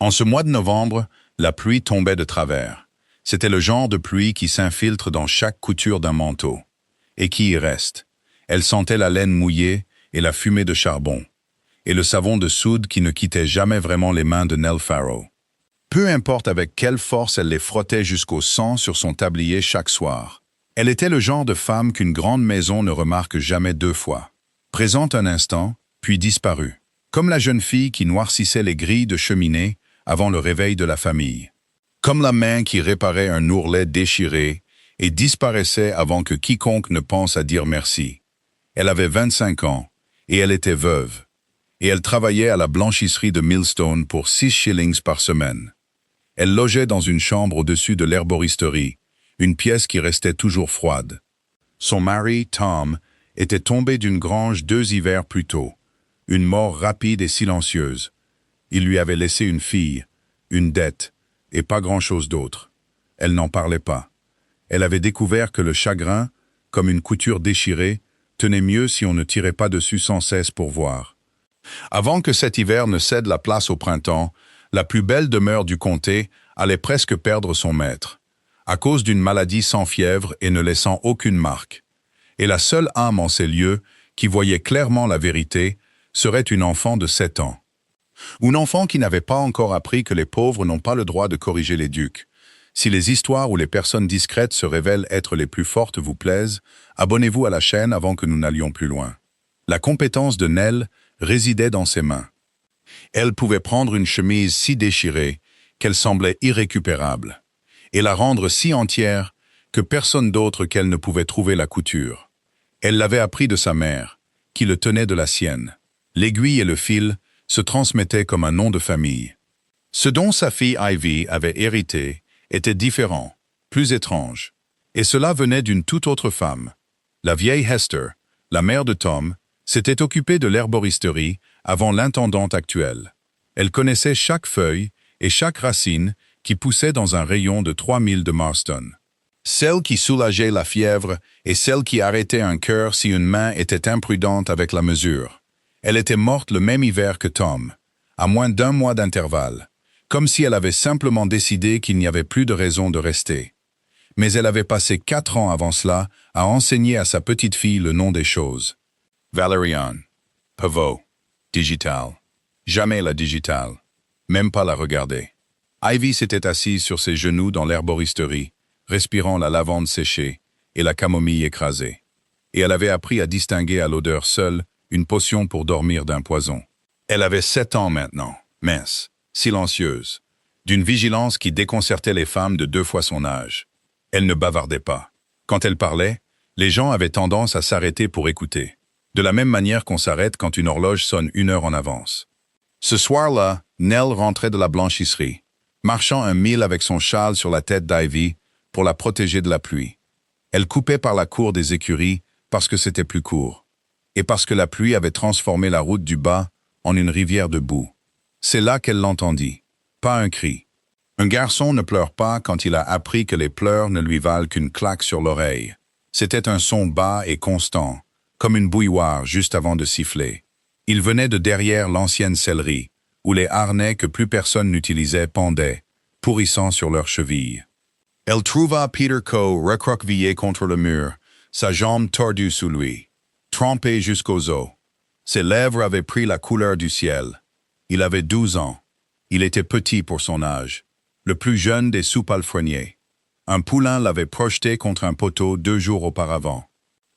En ce mois de novembre, la pluie tombait de travers. C'était le genre de pluie qui s'infiltre dans chaque couture d'un manteau. Et qui y reste. Elle sentait la laine mouillée et la fumée de charbon. Et le savon de soude qui ne quittait jamais vraiment les mains de Nell Farrow. Peu importe avec quelle force elle les frottait jusqu'au sang sur son tablier chaque soir. Elle était le genre de femme qu'une grande maison ne remarque jamais deux fois. Présente un instant, puis disparue. Comme la jeune fille qui noircissait les grilles de cheminée avant le réveil de la famille. Comme la main qui réparait un ourlet déchiré et disparaissait avant que quiconque ne pense à dire merci. Elle avait 25 ans et elle était veuve. Et elle travaillait à la blanchisserie de Millstone pour 6 shillings par semaine. Elle logeait dans une chambre au-dessus de l'herboristerie, une pièce qui restait toujours froide. Son mari, Tom, était tombé d'une grange 2 hivers plus tôt, une mort rapide et silencieuse. Il lui avait laissé une fille, une dette, et pas grand-chose d'autre. Elle n'en parlait pas. Elle avait découvert que le chagrin, comme une couture déchirée, tenait mieux si on ne tirait pas dessus sans cesse pour voir. Avant que cet hiver ne cède la place au printemps, la plus belle demeure du comté allait presque perdre son maître, à cause d'une maladie sans fièvre et ne laissant aucune marque. Et la seule âme en ces lieux, qui voyait clairement la vérité, serait une enfant de 7 ans. Une enfant qui n'avait pas encore appris que les pauvres n'ont pas le droit de corriger les ducs. Si les histoires où les personnes discrètes se révèlent être les plus fortes vous plaisent, abonnez-vous à la chaîne avant que nous n'allions plus loin. La compétence de Nell résidait dans ses mains. Elle pouvait prendre une chemise si déchirée qu'elle semblait irrécupérable, et la rendre si entière que personne d'autre qu'elle ne pouvait trouver la couture. Elle l'avait appris de sa mère, qui le tenait de la sienne. L'aiguille et le fil se transmettaient comme un nom de famille. Ce dont sa fille Ivy avait hérité était différent, plus étrange, et cela venait d'une toute autre femme. La vieille Hester, la mère de Tom, s'était occupée de l'herboristerie avant l'intendante actuelle. Elle connaissait chaque feuille et chaque racine qui poussait dans un rayon de 3000 de Marston. Celle qui soulageait la fièvre et celle qui arrêtait un cœur si une main était imprudente avec la mesure. Elle était morte le même hiver que Tom, à moins d'1 mois d'intervalle, comme si elle avait simplement décidé qu'il n'y avait plus de raison de rester. Mais elle avait passé 4 ans avant cela à enseigner à sa petite fille le nom des choses. Valerian, Pavot, Digital. Jamais la Digital. Même pas la regarder. Ivy s'était assise sur ses genoux dans l'herboristerie, respirant la lavande séchée et la camomille écrasée. Et elle avait appris à distinguer à l'odeur seule une potion pour dormir d'un poison. Elle avait 7 ans maintenant, mince, silencieuse, d'une vigilance qui déconcertait les femmes de 2 fois son âge. Elle ne bavardait pas. Quand elle parlait, les gens avaient tendance à s'arrêter pour écouter, de la même manière qu'on s'arrête quand une horloge sonne 1 heure en avance. Ce soir-là, Nell rentrait de la blanchisserie, marchant 1 mille avec son châle sur la tête d'Ivy pour la protéger de la pluie. Elle coupait par la cour des écuries parce que c'était plus court, et parce que la pluie avait transformé la route du bas en une rivière de boue. C'est là qu'elle l'entendit, pas un cri. Un garçon ne pleure pas quand il a appris que les pleurs ne lui valent qu'une claque sur l'oreille. C'était un son bas et constant, comme une bouilloire juste avant de siffler. Il venait de derrière l'ancienne sellerie, où les harnais que plus personne n'utilisait pendaient, pourrissant sur leurs chevilles. Elle trouva Peter Coe recroquevillé contre le mur, sa jambe tordue sous lui, trempé jusqu'aux os. Ses lèvres avaient pris la couleur du ciel. Il avait 12 ans. Il était petit pour son âge, le plus jeune des sous-palefreniers. Un poulain l'avait projeté contre un poteau 2 jours auparavant.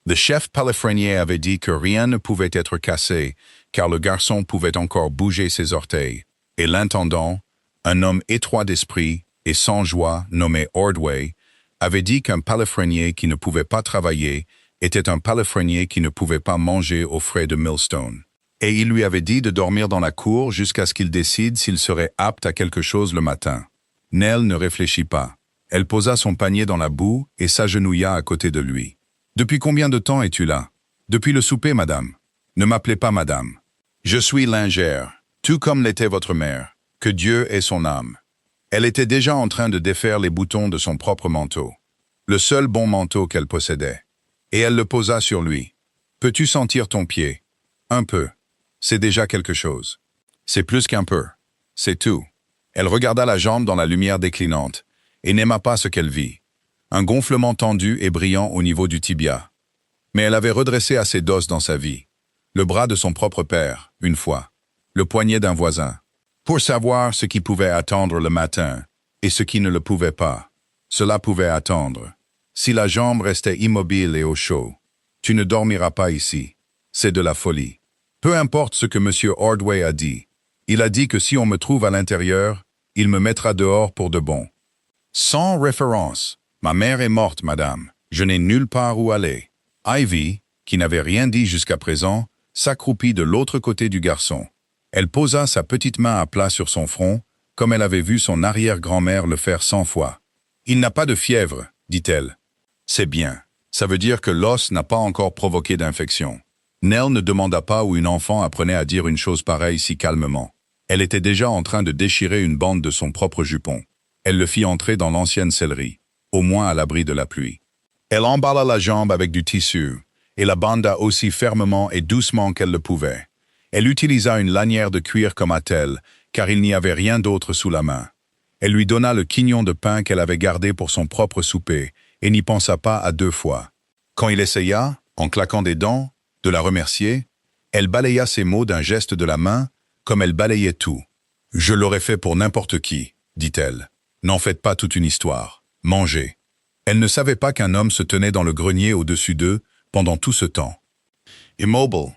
Le chef palefrenier avait dit que rien ne pouvait être cassé, car le garçon pouvait encore bouger ses orteils. Et l'intendant, un homme étroit d'esprit et sans joie nommé Ordway, avait dit qu'un palefrenier qui ne pouvait pas travailler était un palefrenier qui ne pouvait pas manger aux frais de Millstone. Et il lui avait dit de dormir dans la cour jusqu'à ce qu'il décide s'il serait apte à quelque chose le matin. Nell ne réfléchit pas. Elle posa son panier dans la boue et s'agenouilla à côté de lui. « Depuis combien de temps es-tu là ?»« Depuis le souper, madame. »« Ne m'appelez pas madame. Je suis lingère, tout comme l'était votre mère. Que Dieu ait son âme. » Elle était déjà en train de défaire les boutons de son propre manteau. Le seul bon manteau qu'elle possédait. Et elle le posa sur lui. « Peux-tu sentir ton pied ?»« Un peu. C'est déjà quelque chose. C'est plus qu'un peu. C'est tout. » Elle regarda la jambe dans la lumière déclinante et n'aima pas ce qu'elle vit. Un gonflement tendu et brillant au niveau du tibia. Mais elle avait redressé assez d'os dans sa vie. Le bras de son propre père, une fois. Le poignet d'un voisin. Pour savoir ce qui pouvait attendre le matin et ce qui ne le pouvait pas. Cela pouvait attendre. Si la jambe restait immobile et au chaud, tu ne dormiras pas ici. C'est de la folie. Peu importe ce que M. Ordway a dit. Il a dit que si on me trouve à l'intérieur, il me mettra dehors pour de bon. Sans référence. Ma mère est morte, madame. Je n'ai nulle part où aller. Ivy, qui n'avait rien dit jusqu'à présent, s'accroupit de l'autre côté du garçon. Elle posa sa petite main à plat sur son front, comme elle avait vu son arrière-grand-mère le faire 100 fois. « Il n'a pas de fièvre, dit-elle. »« C'est bien. Ça veut dire que l'os n'a pas encore provoqué d'infection. » Nell ne demanda pas où une enfant apprenait à dire une chose pareille si calmement. Elle était déjà en train de déchirer une bande de son propre jupon. Elle le fit entrer dans l'ancienne sellerie, au moins à l'abri de la pluie. Elle emballa la jambe avec du tissu, et la banda aussi fermement et doucement qu'elle le pouvait. Elle utilisa une lanière de cuir comme attelle, car il n'y avait rien d'autre sous la main. Elle lui donna le quignon de pain qu'elle avait gardé pour son propre souper, et n'y pensa pas à 2 fois. Quand il essaya, en claquant des dents, de la remercier, elle balaya ses mots d'un geste de la main, comme elle balayait tout. « Je l'aurais fait pour n'importe qui, dit-elle. N'en faites pas toute une histoire. Mangez. » Elle ne savait pas qu'un homme se tenait dans le grenier au-dessus d'eux pendant tout ce temps. Immobile,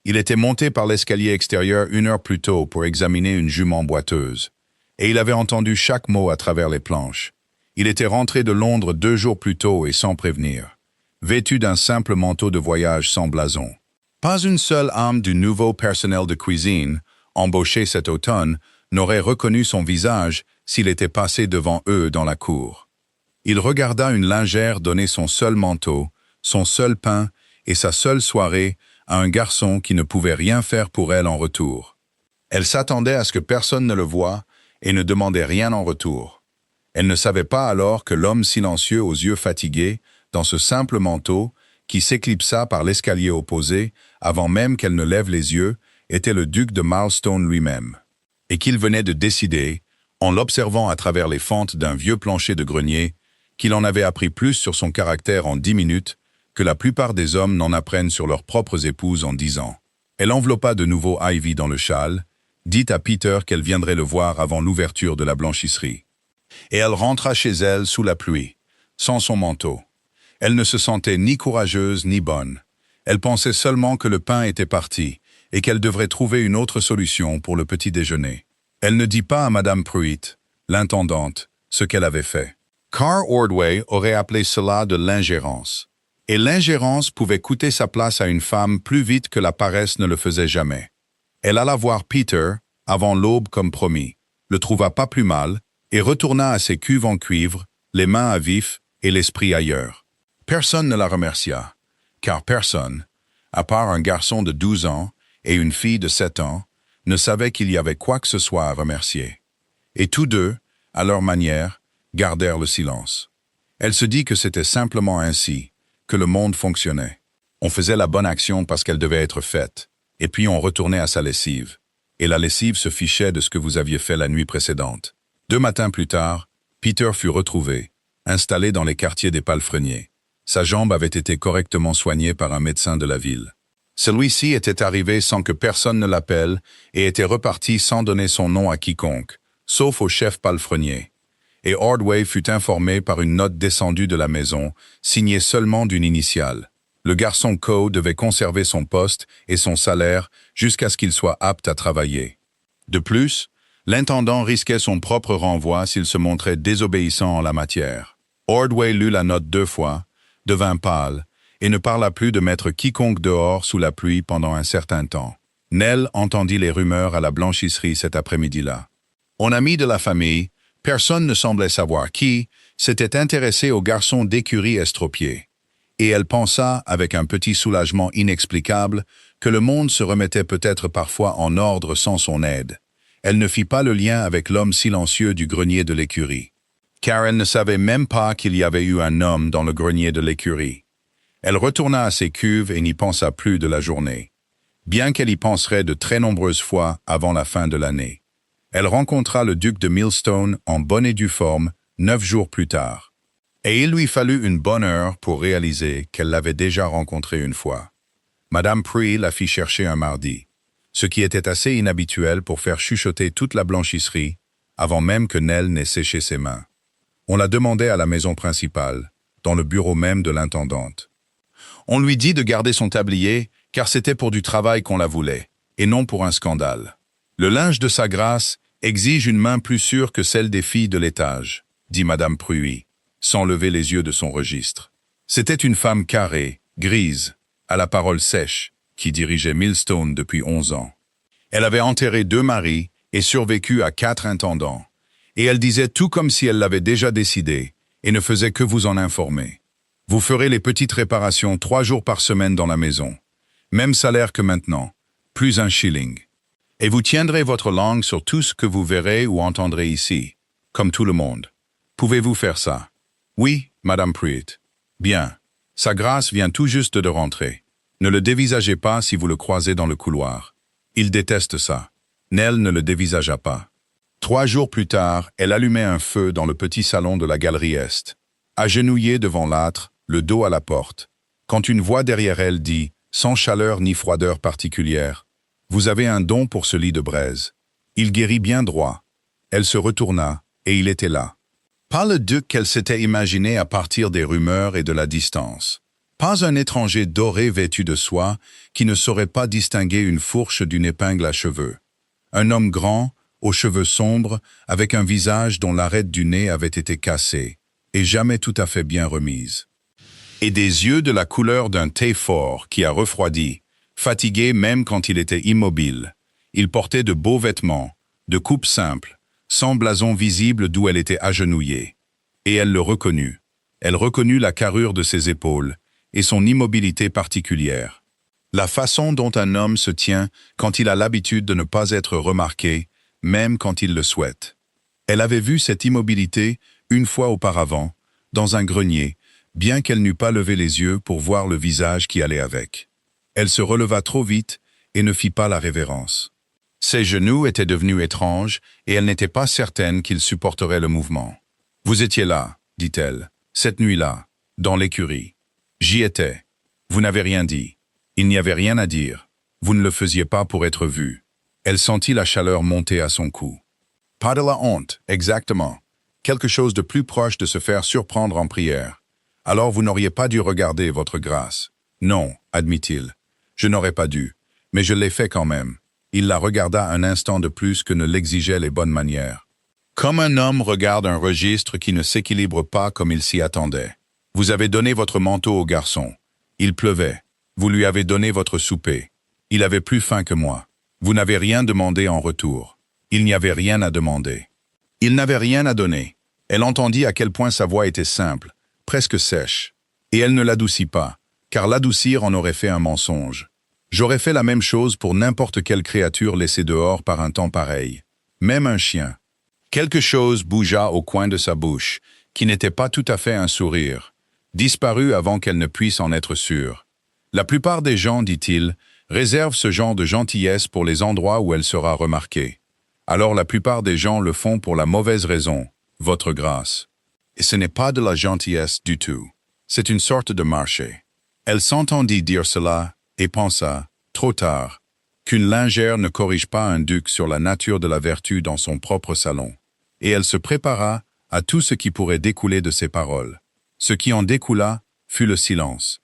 il était monté par l'escalier extérieur 1 heure plus tôt pour examiner une jument boiteuse, et il avait entendu chaque mot à travers les planches. Il était rentré de Londres 2 jours plus tôt et sans prévenir, vêtu d'un simple manteau de voyage sans blason. Pas une seule âme du nouveau personnel de cuisine, embauché cet automne, n'aurait reconnu son visage s'il était passé devant eux dans la cour. Il regarda une lingère donner son seul manteau, son seul pain et sa seule soirée à un garçon qui ne pouvait rien faire pour elle en retour. Elle s'attendait à ce que personne ne le voie et ne demandait rien en retour. Elle ne savait pas alors que l'homme silencieux aux yeux fatigués, dans ce simple manteau, qui s'éclipsa par l'escalier opposé, avant même qu'elle ne lève les yeux, était le duc de Marlstone lui-même. Et qu'il venait de décider, en l'observant à travers les fentes d'un vieux plancher de grenier, qu'il en avait appris plus sur son caractère en 10 minutes que la plupart des hommes n'en apprennent sur leurs propres épouses en 10 ans. Elle enveloppa de nouveau Ivy dans le châle, dit à Peter qu'elle viendrait le voir avant l'ouverture de la blanchisserie. Et elle rentra chez elle sous la pluie, sans son manteau. Elle ne se sentait ni courageuse ni bonne. Elle pensait seulement que le pain était parti et qu'elle devrait trouver une autre solution pour le petit déjeuner. Elle ne dit pas à Madame Pruitt, l'intendante, ce qu'elle avait fait. Carr Ordway aurait appelé cela de l'ingérence. Et l'ingérence pouvait coûter sa place à une femme plus vite que la paresse ne le faisait jamais. Elle alla voir Peter, avant l'aube comme promis, le trouva pas plus mal, et retourna à ses cuves en cuivre, les mains à vif et l'esprit ailleurs. Personne ne la remercia, car personne, à part un garçon de 12 ans et une fille de 7 ans, ne savait qu'il y avait quoi que ce soit à remercier. Et tous deux, à leur manière, gardèrent le silence. Elle se dit que c'était simplement ainsi, que le monde fonctionnait. On faisait la bonne action parce qu'elle devait être faite, et puis on retournait à sa lessive. Et la lessive se fichait de ce que vous aviez fait la nuit précédente. 2 matins plus tard, Peter fut retrouvé, installé dans les quartiers des palefreniers. Sa jambe avait été correctement soignée par un médecin de la ville. Celui-ci était arrivé sans que personne ne l'appelle et était reparti sans donner son nom à quiconque, sauf au chef palefrenier. Et Ordway fut informé par une note descendue de la maison, signée seulement d'une initiale. Le garçon Coe devait conserver son poste et son salaire jusqu'à ce qu'il soit apte à travailler. De plus, l'intendant risquait son propre renvoi s'il se montrait désobéissant en la matière. Ordway lut la note 2 fois, devint pâle, et ne parla plus de mettre quiconque dehors sous la pluie pendant un certain temps. Nell entendit les rumeurs à la blanchisserie cet après-midi-là. On ami de la famille, personne ne semblait savoir qui, s'était intéressé au garçon d'écurie estropié. Et elle pensa, avec un petit soulagement inexplicable, que le monde se remettait peut-être parfois en ordre sans son aide. Elle ne fit pas le lien avec l'homme silencieux du grenier de l'écurie. Car elle ne savait même pas qu'il y avait eu un homme dans le grenier de l'écurie. Elle retourna à ses cuves et n'y pensa plus de la journée, bien qu'elle y penserait de très nombreuses fois avant la fin de l'année. Elle rencontra le duc de Millstone en bonne et due forme 9 jours plus tard. Et il lui fallut une bonne heure pour réaliser qu'elle l'avait déjà rencontré une fois. Madame Pree la fit chercher un mardi, ce qui était assez inhabituel pour faire chuchoter toute la blanchisserie avant même que Nell n'ait séché ses mains. On la demandait à la maison principale, dans le bureau même de l'intendante. On lui dit de garder son tablier, car c'était pour du travail qu'on la voulait, et non pour un scandale. Le linge de sa grâce exige une main plus sûre que celle des filles de l'étage, dit Madame Pruy, sans lever les yeux de son registre. C'était une femme carrée, grise, à la parole sèche, qui dirigeait Millstone depuis 11 ans. Elle avait enterré 2 maris et survécu à 4 intendants, et elle disait tout comme si elle l'avait déjà décidé, et ne faisait que vous en informer. Vous ferez les petites réparations 3 jours par semaine dans la maison. Même salaire que maintenant, plus un shilling. Et vous tiendrez votre langue sur tout ce que vous verrez ou entendrez ici, comme tout le monde. Pouvez-vous faire ça? Oui, Madame Pruitt. Bien. Sa grâce vient tout juste de rentrer. Ne le dévisagez pas si vous le croisez dans le couloir. Il déteste ça. Nell ne le dévisagea pas. 3 jours plus tard, elle allumait un feu dans le petit salon de la galerie Est. Agenouillée devant l'âtre, le dos à la porte, quand une voix derrière elle dit, sans chaleur ni froideur particulière, « Vous avez un don pour ce lit de braise. » Il guérit bien droit. Elle se retourna, et il était là. Pas le duc qu'elle s'était imaginé à partir des rumeurs et de la distance. Pas un étranger doré vêtu de soie qui ne saurait pas distinguer une fourche d'une épingle à cheveux. Un homme grand, aux cheveux sombres, avec un visage dont l'arête du nez avait été cassée, et jamais tout à fait bien remise. Et des yeux de la couleur d'un thé fort qui a refroidi, fatigué même quand il était immobile. Il portait de beaux vêtements, de coupe simple, sans blason visible d'où elle était agenouillée. Et elle le reconnut. Elle reconnut la carrure de ses épaules et son immobilité particulière. La façon dont un homme se tient quand il a l'habitude de ne pas être remarqué, même quand il le souhaite. Elle avait vu cette immobilité une fois auparavant, dans un grenier, bien qu'elle n'eût pas levé les yeux pour voir le visage qui allait avec. Elle se releva trop vite et ne fit pas la révérence. Ses genoux étaient devenus étranges et elle n'était pas certaine qu'il supporterait le mouvement. « Vous étiez là, dit-elle, cette nuit-là, dans l'écurie. J'y étais. Vous n'avez rien dit. Il n'y avait rien à dire. Vous ne le faisiez pas pour être vu. » Elle sentit la chaleur monter à son cou. « Pas de la honte, exactement. Quelque chose de plus proche de se faire surprendre en prière. Alors vous n'auriez pas dû regarder votre grâce. »« Non, admit-il. Je n'aurais pas dû, mais je l'ai fait quand même. » Il la regarda un instant de plus que ne l'exigeaient les bonnes manières. Comme un homme regarde un registre qui ne s'équilibre pas comme il s'y attendait. Vous avez donné votre manteau au garçon. Il pleuvait. Vous lui avez donné votre souper. Il avait plus faim que moi. Vous n'avez rien demandé en retour. Il n'y avait rien à demander. Il n'avait rien à donner. Elle entendit à quel point sa voix était simple, presque sèche. Et elle ne l'adoucit pas, car l'adoucir en aurait fait un mensonge. J'aurais fait la même chose pour n'importe quelle créature laissée dehors par un temps pareil. Même un chien. Quelque chose bougea au coin de sa bouche, qui n'était pas tout à fait un sourire. Disparut avant qu'elle ne puisse en être sûre. La plupart des gens, dit-il, réservent ce genre de gentillesse pour les endroits où elle sera remarquée. Alors la plupart des gens le font pour la mauvaise raison, votre grâce. Et ce n'est pas de la gentillesse du tout. C'est une sorte de marché. Elle s'entendit dire cela et pensa, trop tard, qu'une lingère ne corrige pas un duc sur la nature de la vertu dans son propre salon. Et elle se prépara à tout ce qui pourrait découler de ses paroles. Ce qui en découla fut le silence.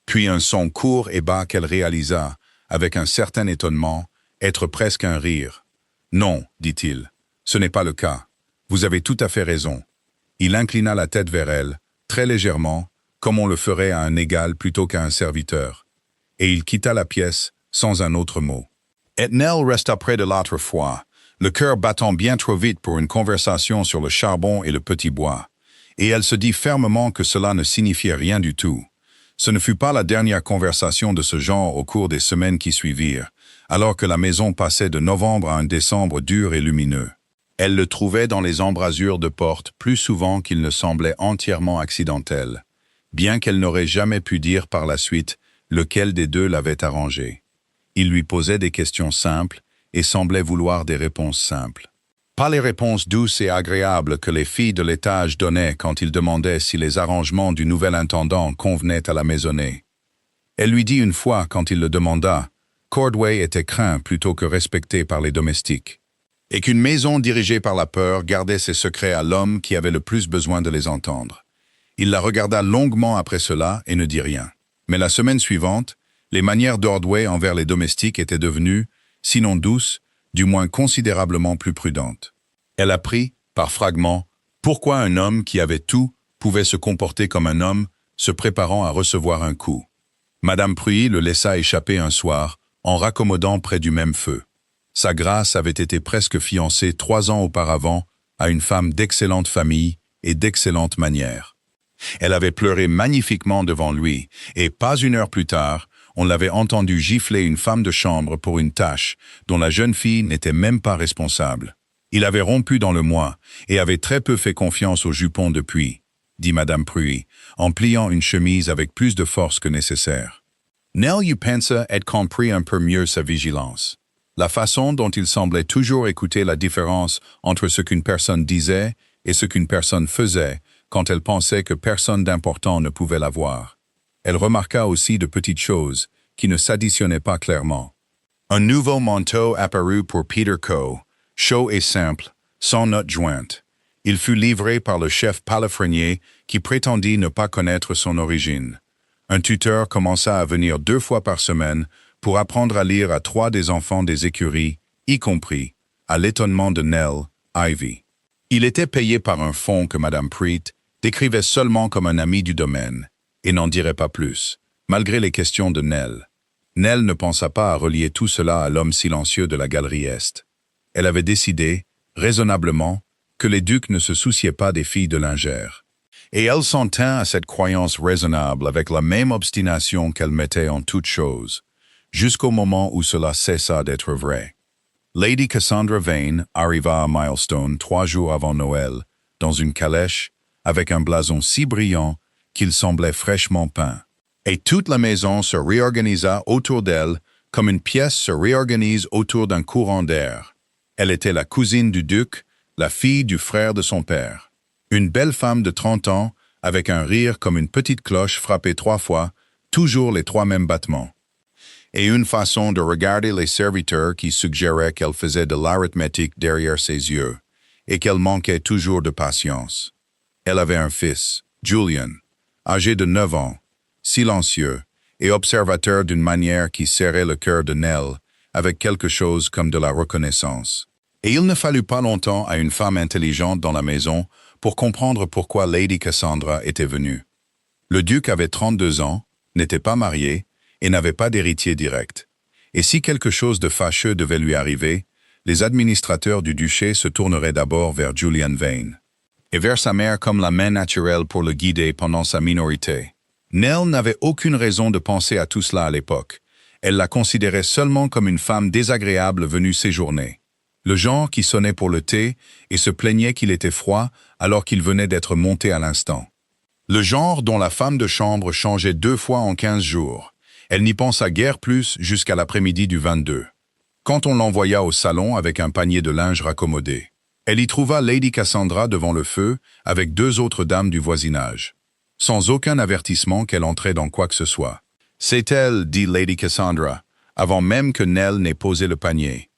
Puis un son court et bas qu'elle réalisa, avec un certain étonnement, être presque un rire. « Non, dit-il, ce n'est pas le cas. Vous avez tout à fait raison. » Il inclina la tête vers elle, très légèrement, comme on le ferait à un égal plutôt qu'à un serviteur. Et il quitta la pièce sans un autre mot. Et Nell resta près de l'autre fois, le cœur battant bien trop vite pour une conversation sur le charbon et le petit bois. Et elle se dit fermement que cela ne signifiait rien du tout. Ce ne fut pas la dernière conversation de ce genre au cours des semaines qui suivirent, alors que la maison passait de novembre à un décembre dur et lumineux. Elle le trouvait dans les embrasures de porte plus souvent qu'il ne semblait entièrement accidentel, bien qu'elle n'aurait jamais pu dire par la suite lequel des deux l'avait arrangé. Il lui posait des questions simples et semblait vouloir des réponses simples. Pas les réponses douces et agréables que les filles de l'étage donnaient quand il demandait si les arrangements du nouvel intendant convenaient à la maisonnée. Elle lui dit une fois, quand il le demanda, qu'Ordway était craint plutôt que respecté par les domestiques, et qu'une maison dirigée par la peur gardait ses secrets à l'homme qui avait le plus besoin de les entendre. Il la regarda longuement après cela et ne dit rien. Mais la semaine suivante, les manières d'Ordway envers les domestiques étaient devenues, sinon douces, du moins considérablement plus prudentes. Elle apprit, par fragments, pourquoi un homme qui avait tout pouvait se comporter comme un homme se préparant à recevoir un coup. Madame Pruy le laissa échapper un soir, en raccommodant près du même feu. Sa grâce avait été presque fiancée 3 ans auparavant à une femme d'excellente famille et d'excellentes manières. Elle avait pleuré magnifiquement devant lui, et pas une heure plus tard, on l'avait entendu gifler une femme de chambre pour une tâche dont la jeune fille n'était même pas responsable. Il avait rompu dans le mois et avait très peu fait confiance au jupon depuis, dit Madame Pruy, en pliant une chemise avec plus de force que nécessaire. Nell y pensa et comprit un peu mieux sa vigilance. La façon dont il semblait toujours écouter la différence entre ce qu'une personne disait et ce qu'une personne faisait quand elle pensait que personne d'important ne pouvait la voir. Elle remarqua aussi de petites choses qui ne s'additionnaient pas clairement. Un nouveau manteau apparut pour Peter Coe, chaud et simple, sans note jointe. Il fut livré par le chef palefrenier qui prétendit ne pas connaître son origine. Un tuteur commença à venir 2 fois par semaine pour apprendre à lire à 3 des enfants des écuries, y compris, à l'étonnement de Nell, Ivy. Il était payé par un fonds que Madame Preet décrivait seulement comme un ami du domaine, et n'en dirait pas plus, malgré les questions de Nell. Nell ne pensa pas à relier tout cela à l'homme silencieux de la galerie Est. Elle avait décidé, raisonnablement, que les ducs ne se souciaient pas des filles de lingère. Et elle s'en tint à cette croyance raisonnable avec la même obstination qu'elle mettait en toutes choses, jusqu'au moment où cela cessa d'être vrai. Lady Cassandra Vane arriva à Milestone 3 jours avant Noël, dans une calèche, avec un blason si brillant qu'il semblait fraîchement peint. Et toute la maison se réorganisa autour d'elle comme une pièce se réorganise autour d'un courant d'air. Elle était la cousine du duc, la fille du frère de son père. Une belle femme de 30 ans, avec un rire comme une petite cloche frappée 3 fois, toujours les 3 mêmes battements. Et une façon de regarder les serviteurs qui suggérait qu'elle faisait de l'arithmétique derrière ses yeux, et qu'elle manquait toujours de patience. Elle avait un fils, Julian, âgé de 9 ans, silencieux et observateur d'une manière qui serrait le cœur de Nell, avec quelque chose comme de la reconnaissance. Et il ne fallut pas longtemps à une femme intelligente dans la maison pour comprendre pourquoi Lady Cassandra était venue. Le duc avait 32 ans, n'était pas marié et n'avait pas d'héritier direct. Et si quelque chose de fâcheux devait lui arriver, les administrateurs du duché se tourneraient d'abord vers Julian Vane, et vers sa mère comme la main naturelle pour le guider pendant sa minorité. Nell n'avait aucune raison de penser à tout cela à l'époque. Elle la considérait seulement comme une femme désagréable venue séjourner. Le genre qui sonnait pour le thé et se plaignait qu'il était froid alors qu'il venait d'être monté à l'instant. Le genre dont la femme de chambre changeait 2 fois en 15 jours. Elle n'y pensa guère plus jusqu'à l'après-midi du 22, quand on l'envoya au salon avec un panier de linge raccommodé. Elle y trouva Lady Cassandra devant le feu avec 2 autres dames du voisinage, sans aucun avertissement qu'elle entrait dans quoi que ce soit. « C'est elle, dit Lady Cassandra, avant même que Nell n'ait posé le panier.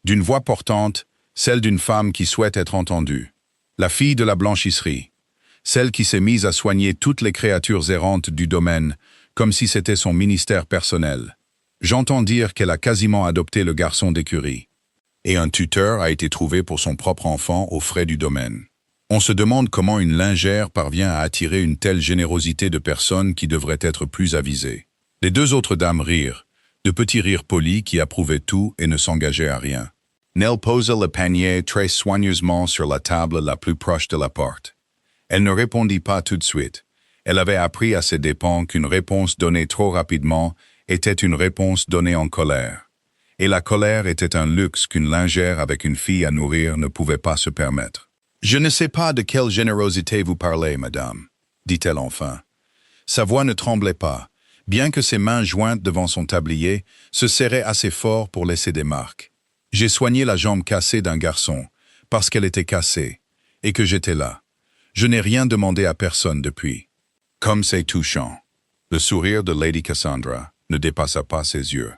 D'une voix portante, celle d'une femme qui souhaite être entendue. La fille de la blanchisserie, celle qui s'est mise à soigner toutes les créatures errantes du domaine, comme si c'était son ministère personnel. J'entends dire qu'elle a quasiment adopté le garçon d'écurie. Et un tuteur a été trouvé pour son propre enfant aux frais du domaine. On se demande comment une lingère parvient à attirer une telle générosité de personnes qui devraient être plus avisées. Les 2 autres dames rirent, de petits rires polis qui approuvaient tout et ne s'engageaient à rien. Nell posa le panier très soigneusement sur la table la plus proche de la porte. Elle ne répondit pas tout de suite. Elle avait appris à ses dépens qu'une réponse donnée trop rapidement était une réponse donnée en colère. Et la colère était un luxe qu'une lingère avec une fille à nourrir ne pouvait pas se permettre. « Je ne sais pas de quelle générosité vous parlez, madame, » dit-elle enfin. Sa voix ne tremblait pas, bien que ses mains jointes devant son tablier se serraient assez fort pour laisser des marques. « J'ai soigné la jambe cassée d'un garçon, parce qu'elle était cassée, et que j'étais là. Je n'ai rien demandé à personne depuis. Comme c'est touchant. Le sourire de Lady Cassandra ne dépassa pas ses yeux.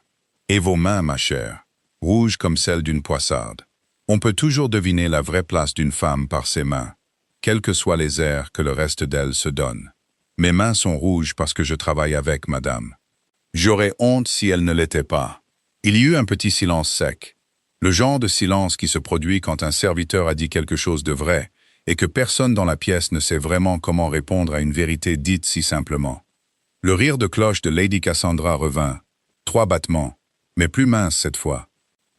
Et vos mains, ma chère, rouges comme celles d'une poissarde. On peut toujours deviner la vraie place d'une femme par ses mains, quels que soient les airs que le reste d'elle se donne. Mes mains sont rouges parce que je travaille avec, madame. J'aurais honte si elles ne l'étaient pas. Il y eut un petit silence sec. Le genre de silence qui se produit quand un serviteur a dit quelque chose de vrai et que personne dans la pièce ne sait vraiment comment répondre à une vérité dite si simplement. Le rire de cloche de Lady Cassandra revint. 3 battements, mais plus minces cette fois.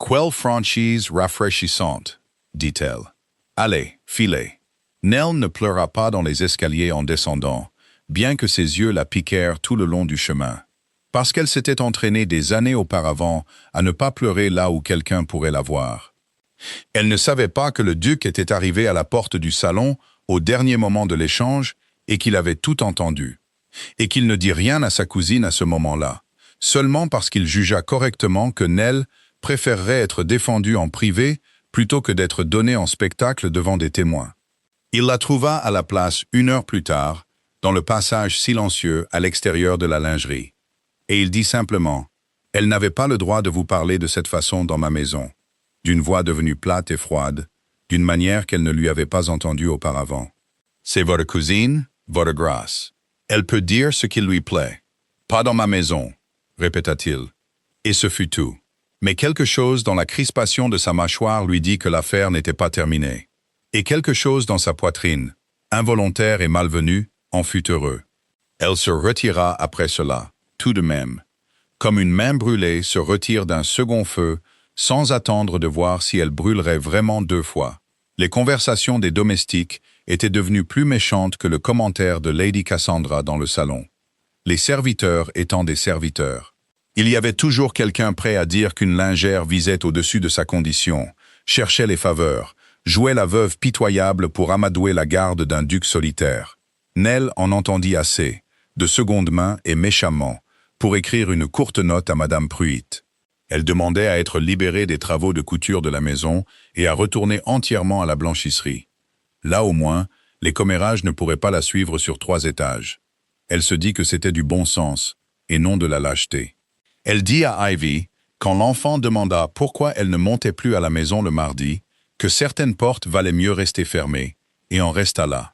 « Quelle franchise rafraîchissante », dit-elle. « Allez, filez. » Nell ne pleura pas dans les escaliers en descendant, bien que ses yeux la piquèrent tout le long du chemin. Parce qu'elle s'était entraînée des années auparavant à ne pas pleurer là où quelqu'un pourrait la voir. Elle ne savait pas que le duc était arrivé à la porte du salon au dernier moment de l'échange et qu'il avait tout entendu. Et qu'il ne dit rien à sa cousine à ce moment-là, seulement parce qu'il jugea correctement que Nell préférerait être défendue en privé plutôt que d'être donnée en spectacle devant des témoins. Il la trouva à la place 1 heure plus tard, dans le passage silencieux à l'extérieur de la lingerie. Et il dit simplement, « Elle n'avait pas le droit de vous parler de cette façon dans ma maison », d'une voix devenue plate et froide, d'une manière qu'elle ne lui avait pas entendue auparavant. « C'est votre cousine, votre grâce. Elle peut dire ce qu'il lui plaît. Pas dans ma maison, » répéta-t-il. Et ce fut tout. Mais quelque chose dans la crispation de sa mâchoire lui dit que l'affaire n'était pas terminée. Et quelque chose dans sa poitrine, involontaire et malvenu, en fut heureux. Elle se retira après cela, tout de même, comme une main brûlée se retire d'un second feu, sans attendre de voir si elle brûlerait vraiment 2 fois. Les conversations des domestiques étaient devenues plus méchantes que le commentaire de Lady Cassandra dans le salon. Les serviteurs étant des serviteurs. Il y avait toujours quelqu'un prêt à dire qu'une lingère visait au-dessus de sa condition, cherchait les faveurs, jouait la veuve pitoyable pour amadouer la garde d'un duc solitaire. Nell en entendit assez, de seconde main et méchamment, pour écrire une courte note à Madame Pruitt. Elle demandait à être libérée des travaux de couture de la maison et à retourner entièrement à la blanchisserie. Là au moins, les commérages ne pourraient pas la suivre sur 3 étages. Elle se dit que c'était du bon sens, et non de la lâcheté. Elle dit à Ivy, quand l'enfant demanda pourquoi elle ne montait plus à la maison le mardi, que certaines portes valaient mieux rester fermées, et en resta là.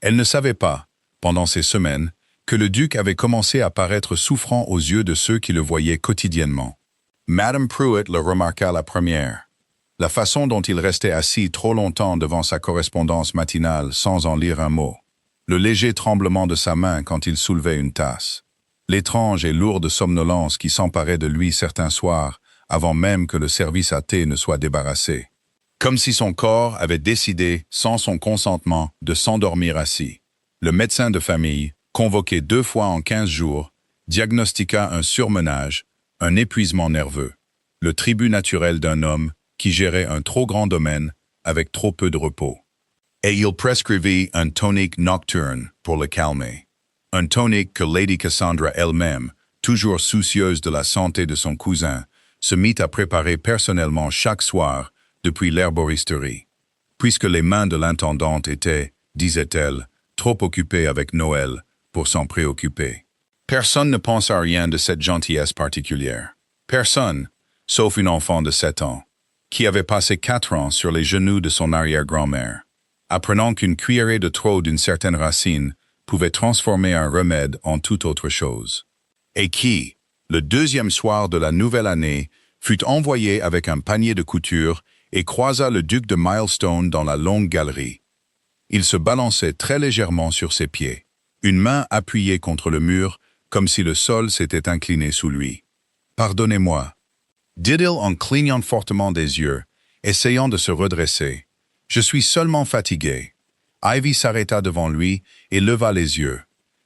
Elle ne savait pas, pendant ces semaines, que le duc avait commencé à paraître souffrant aux yeux de ceux qui le voyaient quotidiennement. Madame Pruitt le remarqua la première. La façon dont il restait assis trop longtemps devant sa correspondance matinale sans en lire un mot. Le léger tremblement de sa main quand il soulevait une tasse. L'étrange et lourde somnolence qui s'emparait de lui certains soirs avant même que le service à thé ne soit débarrassé. Comme si son corps avait décidé, sans son consentement, de s'endormir assis. Le médecin de famille, convoqué 2 fois en 15 jours, diagnostiqua un surmenage, un épuisement nerveux, le tribut naturel d'un homme qui gérait un trop grand domaine avec trop peu de repos. Et il prescrivit un tonique nocturne pour le calmer. Un tonique que Lady Cassandra elle-même, toujours soucieuse de la santé de son cousin, se mit à préparer personnellement chaque soir depuis l'herboristerie, puisque les mains de l'intendante étaient, disait-elle, trop occupées avec Noël pour s'en préoccuper. Personne ne pense à rien de cette gentillesse particulière. Personne, sauf une enfant de 7 ans, qui avait passé 4 ans sur les genoux de son arrière-grand-mère, apprenant qu'une cuillerée de trop d'une certaine racine pouvait transformer un remède en toute autre chose. Et qui, le 2e soir de la nouvelle année, fut envoyé avec un panier de couture et croisa le duc de Milestone dans la longue galerie. Il se balançait très légèrement sur ses pieds, une main appuyée contre le mur, comme si le sol s'était incliné sous lui. « Pardonnez-moi », dit-il en clignant fortement des yeux, essayant de se redresser. « Je suis seulement fatigué. » Ivy s'arrêta devant lui et leva les yeux,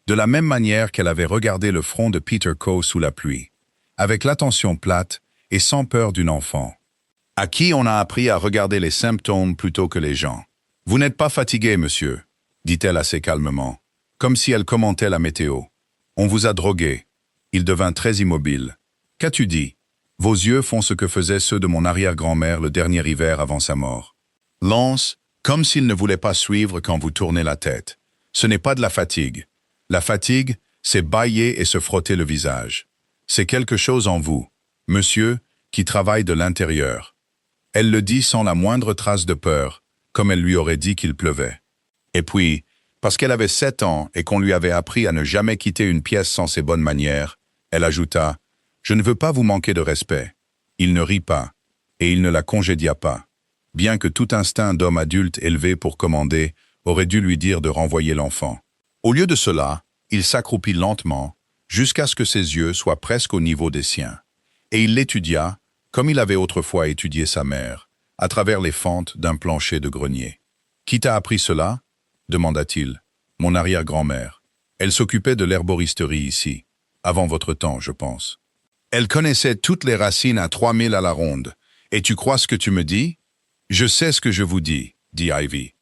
de la même manière qu'elle avait regardé le front de Peter Coe sous la pluie, avec l'attention plate et sans peur d'une enfant. À qui on a appris à regarder les symptômes plutôt que les gens. « Vous n'êtes pas fatigué, monsieur, » dit-elle assez calmement, comme si elle commentait la météo. « On vous a drogué. » Il devint très immobile. « Qu'as-tu dit ? Vos yeux font ce que faisaient ceux de mon arrière-grand-mère le dernier hiver avant sa mort. » Lance, comme s'il ne voulait pas suivre quand vous tournez la tête. Ce n'est pas de la fatigue. La fatigue, c'est bâiller et se frotter le visage. C'est quelque chose en vous, monsieur, qui travaille de l'intérieur. Elle le dit sans la moindre trace de peur, comme elle lui aurait dit qu'il pleuvait. Et puis, parce qu'elle avait 7 ans et qu'on lui avait appris à ne jamais quitter une pièce sans ses bonnes manières, elle ajouta « Je ne veux pas vous manquer de respect ». Il ne rit pas, et il ne la congédia pas, bien que tout instinct d'homme adulte élevé pour commander aurait dû lui dire de renvoyer l'enfant. Au lieu de cela, il s'accroupit lentement, jusqu'à ce que ses yeux soient presque au niveau des siens, et il l'étudia, comme il avait autrefois étudié sa mère, à travers les fentes d'un plancher de grenier. « Qui t'a appris cela ?» demanda-t-il. « Mon arrière-grand-mère. Elle s'occupait de l'herboristerie ici, avant votre temps, je pense. Elle connaissait toutes les racines à 3000 à la ronde. Et tu crois ce que tu me dis? Je sais ce que je vous dis, dit Ivy.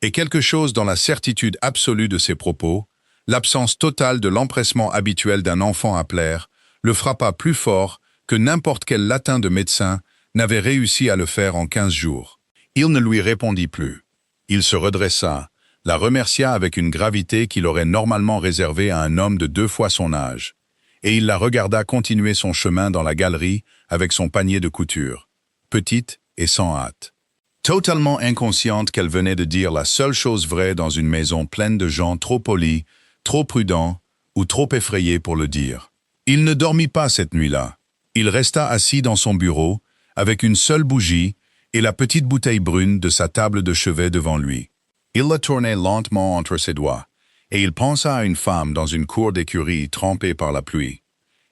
Et quelque chose dans la certitude absolue de ses propos, l'absence totale de l'empressement habituel d'un enfant à plaire, le frappa plus fort que n'importe quel latin de médecin n'avait réussi à le faire en 15 jours. Il ne lui répondit plus. Il se redressa, la remercia avec une gravité qu'il aurait normalement réservée à un homme de 2 fois son âge, et il la regarda continuer son chemin dans la galerie avec son panier de couture, petite et sans hâte. Totalement inconsciente qu'elle venait de dire la seule chose vraie dans une maison pleine de gens trop polis, trop prudents ou trop effrayés pour le dire. Il ne dormit pas cette nuit-là. Il resta assis dans son bureau, avec une seule bougie et la petite bouteille brune de sa table de chevet devant lui. Il la tournait lentement entre ses doigts, et il pensa à une femme dans une cour d'écurie trempée par la pluie.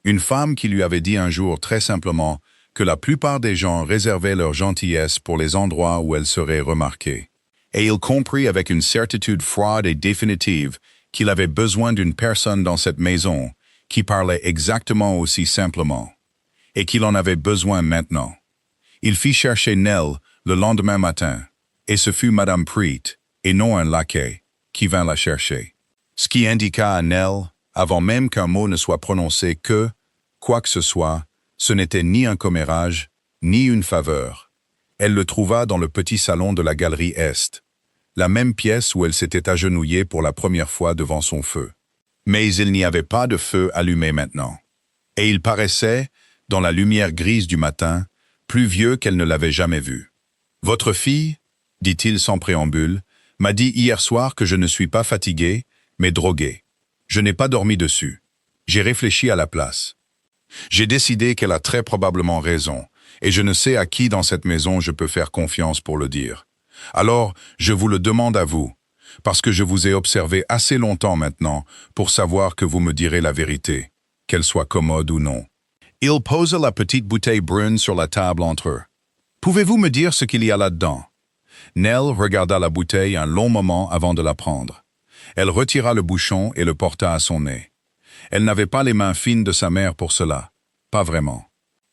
Une femme qui lui avait dit un jour très simplement que la plupart des gens réservaient leur gentillesse pour les endroits où elle serait remarquée. Et il comprit avec une certitude froide et définitive qu'il avait besoin d'une personne dans cette maison qui parlait exactement aussi simplement, et qu'il en avait besoin maintenant. Il fit chercher Nell le lendemain matin, et ce fut Madame Preet, et non un laquais, qui vint la chercher. Ce qui indiqua à Nell, avant même qu'un mot ne soit prononcé, que, quoi que ce soit, ce n'était ni un commérage, ni une faveur. Elle le trouva dans le petit salon de la galerie Est, la même pièce où elle s'était agenouillée pour la première fois devant son feu. Mais il n'y avait pas de feu allumé maintenant. Et il paraissait, dans la lumière grise du matin, plus vieux qu'elle ne l'avait jamais vu. « Votre fille, dit-il sans préambule, m'a dit hier soir que je ne suis pas fatigué, mais drogué. Je n'ai pas dormi dessus. J'ai réfléchi à la place. J'ai décidé qu'elle a très probablement raison, et je ne sais à qui dans cette maison je peux faire confiance pour le dire. Alors, je vous le demande à vous, parce que je vous ai observé assez longtemps maintenant pour savoir que vous me direz la vérité, qu'elle soit commode ou non. » Il posa la petite bouteille brune sur la table entre eux. « Pouvez-vous me dire ce qu'il y a là-dedans » Nell regarda la bouteille un long moment avant de la prendre. Elle retira le bouchon et le porta à son nez. Elle n'avait pas les mains fines de sa mère pour cela, pas vraiment.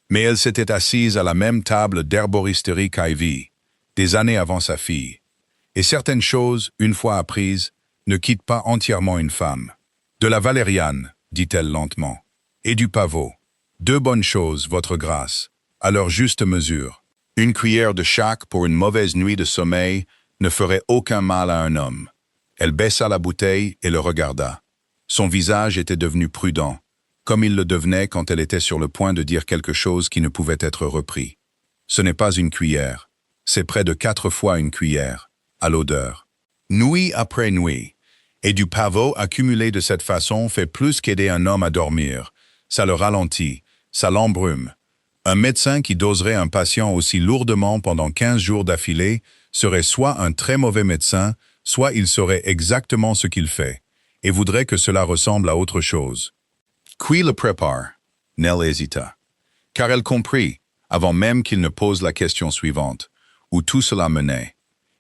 Mais elle s'était assise à la même table d'herboristerie qu'Ivy, des années avant sa fille. Et certaines choses, une fois apprises, ne quittent pas entièrement une femme. De la valériane, dit-elle lentement, et du pavot. 2 bonnes choses, votre grâce, à leur juste mesure. Une cuillère de chaque pour une mauvaise nuit de sommeil ne ferait aucun mal à un homme. Elle baissa la bouteille et le regarda. Son visage était devenu prudent, comme il le devenait quand elle était sur le point de dire quelque chose qui ne pouvait être repris. Ce n'est pas une cuillère, c'est près de 4 fois une cuillère, à l'odeur. Nuit après nuit, et du pavot accumulé de cette façon fait plus qu'aider un homme à dormir. Ça le ralentit, ça l'embrume. Un médecin qui doserait un patient aussi lourdement pendant 15 jours d'affilée serait soit un très mauvais médecin, soit il saurait exactement ce qu'il fait, et voudrait que cela ressemble à autre chose. Qui le prépare? Nell hésita, car elle comprit, avant même qu'il ne pose la question suivante, où tout cela menait.